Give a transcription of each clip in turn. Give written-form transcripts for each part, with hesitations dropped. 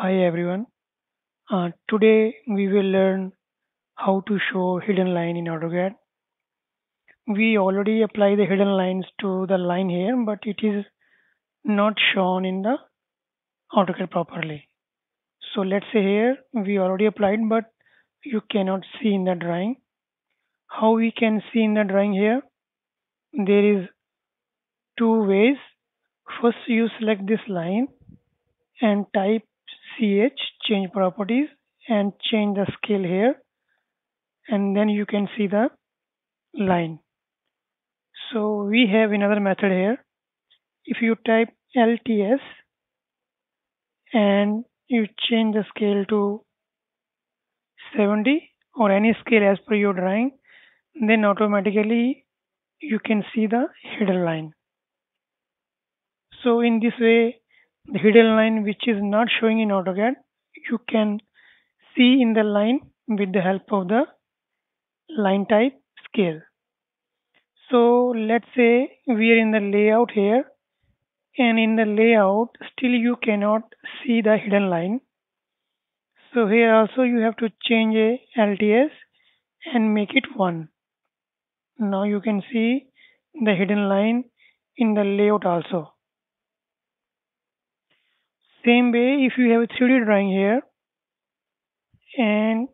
Hi everyone. Today we will learn how to show hidden line in AutoCAD. We already apply the hidden lines to the line here, but it is not shown in the AutoCAD properly. So let's say here we already applied, but you cannot see in the drawing. How we can see in the drawing here? There is two ways. First, you select this line and type ch change properties and change the scale here, and then you can see the line. So we have another method here. If you type LTS and you change the scale to 70 or any scale as per your drawing, then automatically you can see the hidden line. So in this way, the hidden line which is not showing in AutoCAD, you can see in the line with the help of the line type scale. So let's say we are in the layout here, and in the layout still you cannot see the hidden line. So here also you have to change a LTS and make it 1. Now you can see the hidden line in the layout also. Same way, if you have a 3D drawing here, and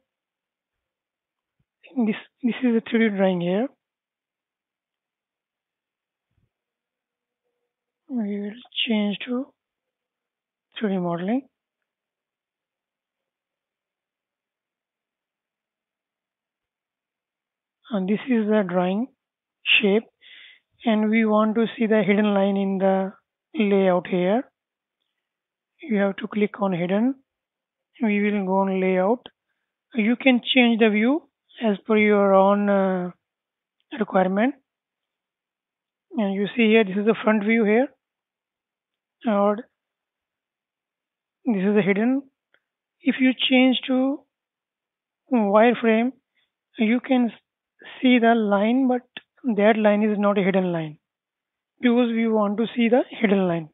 this is a 3D drawing here, we will change to 3D modeling. And this is the drawing shape, and we want to see the hidden line in the layout here. You have to click on hidden. We will go on layout. You can change the view as per your own requirement. And you see here, this is the front view here, or this is the hidden. If you change to wireframe, you can see the line, but that line is not a hidden line because we want to see the hidden line.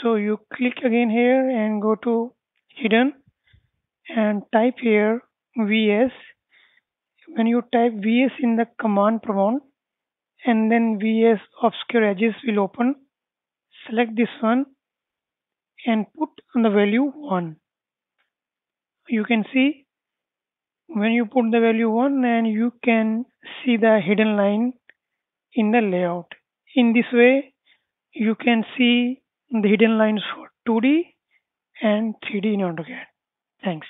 So you click again here and go to hidden and type here VS. When you type VS in the command prompt, and then VS obscure edges will open, select this one and put on the value 1. You can see when you put the value 1, and you can see the hidden line in the layout. In this way, you can see the hidden lines for 2D and 3D in AutoCAD. Thanks.